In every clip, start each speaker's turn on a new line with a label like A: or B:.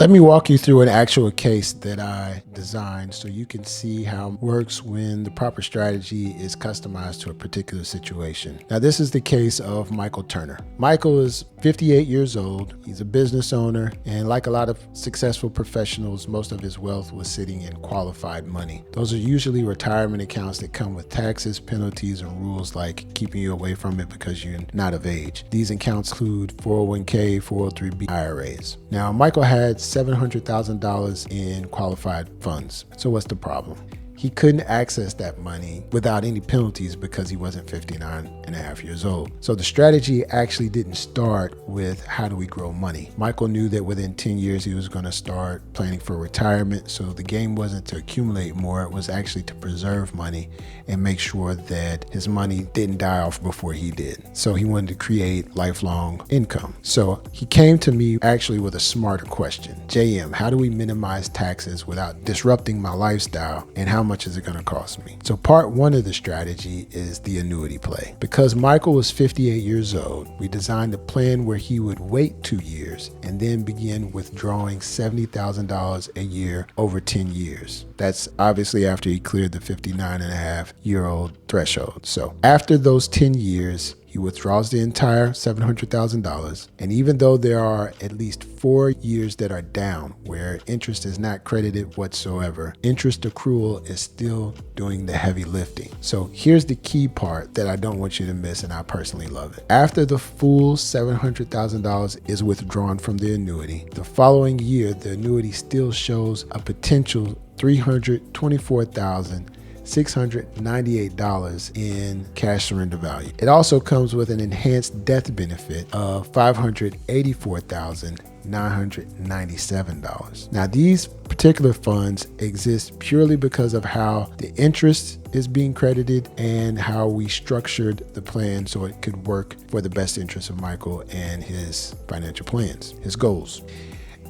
A: Let me walk you through an actual case that I designed so you can see how it works when the proper strategy is customized to a particular situation. Now, this is the case of Michael Turner. Michael is 58 years old. He's a business owner, and like a lot of successful professionals, most of his wealth was sitting in qualified money. Those are usually retirement accounts that come with taxes, penalties, and rules like keeping you away from it because you're not of age. These accounts include 401k, 403b, IRAs. Now, Michael had $700,000 in qualified funds. So what's the problem? He couldn't access that money without any penalties because he wasn't 59 and a half years old. So the strategy actually didn't start with how do we grow money. Michael knew that within 10 years he was going to start planning for retirement. So the game wasn't to accumulate more, it was actually to preserve money and make sure that his money didn't die off before he did. So he wanted to create lifelong income. So he came to me actually with a smarter question. JM, how do we minimize taxes without disrupting my lifestyle, and how much is it going to cost me? So part one of the strategy is the annuity play. Because Michael was 58 years old, we designed a plan where he would wait 2 years and then begin withdrawing $70,000 a year over 10 years. That's obviously after he cleared the 59-and-a-half-year-old threshold. So after those 10 years, he withdraws the entire $700,000. And even though there are at least 4 years that are down where interest is not credited whatsoever, interest accrual is still doing the heavy lifting. So here's the key part that I don't want you to miss, and I personally love it. After the full $700,000 is withdrawn from the annuity, the following year, the annuity still shows a potential $324,698 in cash surrender value. It also comes with an enhanced death benefit of $584,997. Now, these particular funds exist purely because of how the interest is being credited and how we structured the plan so it could work for the best interest of Michael and his financial plans, his goals.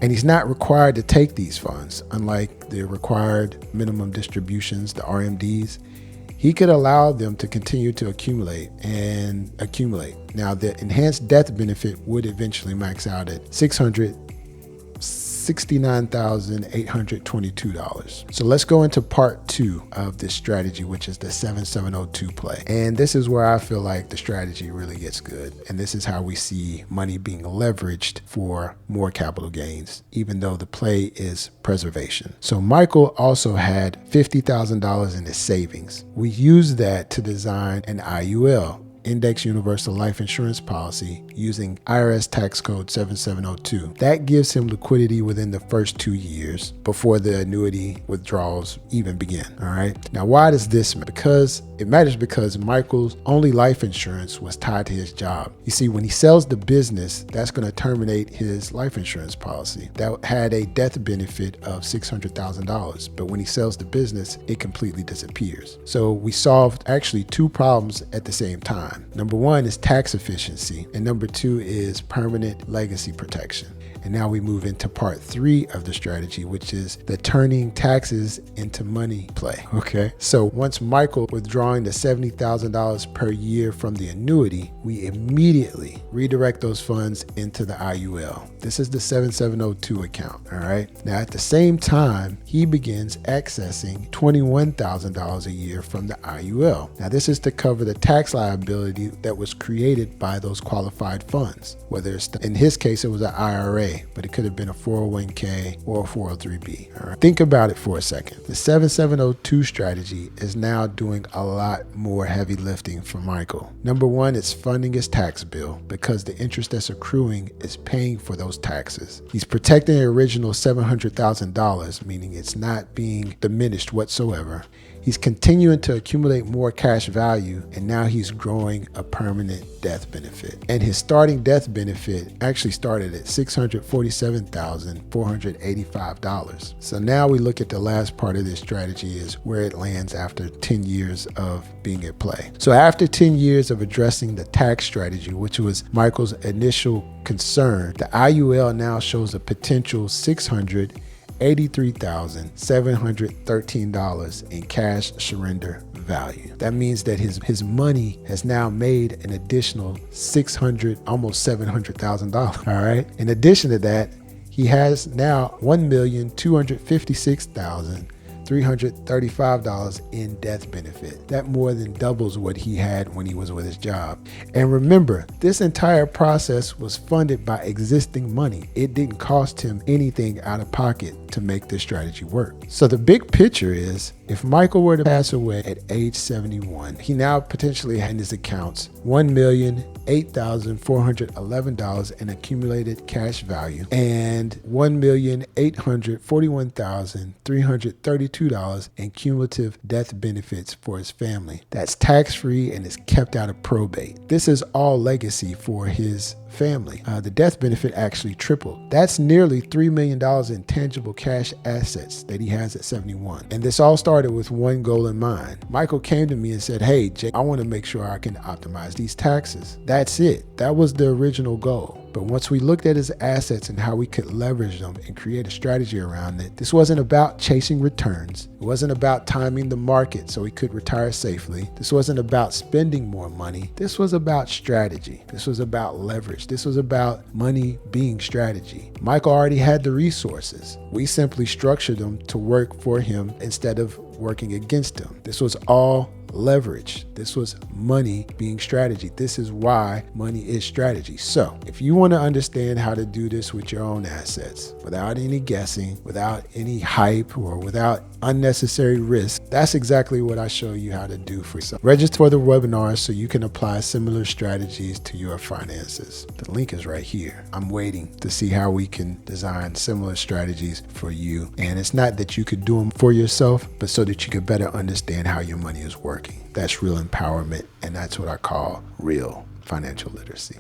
A: And he's not required to take these funds, unlike the required minimum distributions, the RMDs. He could allow them to continue to accumulate and accumulate. Now, the enhanced death benefit would eventually max out at $669,822. So let's go into part two of this strategy, which is the 7702 play. And this is where I feel like the strategy really gets good. And this is how we see money being leveraged for more capital gains, even though the play is preservation. So Michael also had $50,000 in his savings. We used that to design an IUL, Index Universal Life Insurance Policy, using IRS tax code 7702. That gives him liquidity within the first 2 years before the annuity withdrawals even begin. All right. Now, why does this matter? It matters because Michael's only life insurance was tied to his job. You see, when he sells the business, that's going to terminate his life insurance policy. That had a death benefit of $600,000. But when he sells the business, it completely disappears. So we solved actually two problems at the same time. Number one is tax efficiency, and number two is permanent legacy protection. And now we move into part three of the strategy, which is the turning taxes into money play. Okay. So once Michael withdrawing the $70,000 per year from the annuity, we immediately redirect those funds into the IUL. This is the 7702 account. All right. Now, at the same time, he begins accessing $21,000 a year from the IUL. Now, this is to cover the tax liability that was created by those qualified funds, whether it's, in his case, it was an IRA, but it could have been a 401k or a 403b. All right. Think about it for a second. The 7702 strategy is now doing a lot more heavy lifting for Michael. Number one, it's funding his tax bill because the interest that's accruing is paying for those taxes. He's protecting the original $700,000, meaning it's not being diminished whatsoever. He's continuing to accumulate more cash value, and now he's growing a permanent death benefit. And his starting death benefit actually started at $647,485. So now we look at the last part of this strategy is where it lands after 10 years of being at play. So after 10 years of addressing the tax strategy, which was Michael's initial concern, the IUL now shows a potential $683,713 in cash surrender value. That means that his money has now made an additional $600, almost $700,000. All right. In addition to that, he has now $1,256,335 in death benefit. That more than doubles what he had when he was with his job. And remember, this entire process was funded by existing money. It didn't cost him anything out of pocket to make this strategy work. So the big picture is, if Michael were to pass away at age 71, he now potentially had in his accounts $1,008,411 in accumulated cash value and $1,841,332 in cumulative death benefits for his family. That's tax-free and is kept out of probate. This is all legacy for his family. The death benefit actually tripled. That's nearly $3 million in tangible cash assets that he has at 71. And this all started with one goal in mind. Michael came to me and said, "Hey, Jay, I want to make sure I can optimize these taxes." That's it. That was the original goal. But once we looked at his assets and how we could leverage them and create a strategy around it, this wasn't about chasing returns. It wasn't about timing the market so he could retire safely. This wasn't about spending more money. This was about strategy. This was about leverage. This was about money being strategy. Michael already had the resources. We simply structured them to work for him instead of working against him. This was all leverage. This was money being strategy. This is why money is strategy. So if you want to understand how to do this with your own assets without any guessing, without any hype, or without unnecessary risk, that's exactly what I show you how to do for yourself. Register for the webinar so you can apply similar strategies to your finances. The link is right here. I'm waiting to see how we can design similar strategies for you. And it's not that you could do them for yourself, but so that you could better understand how your money is working. That's real empowerment, and that's what I call real financial literacy.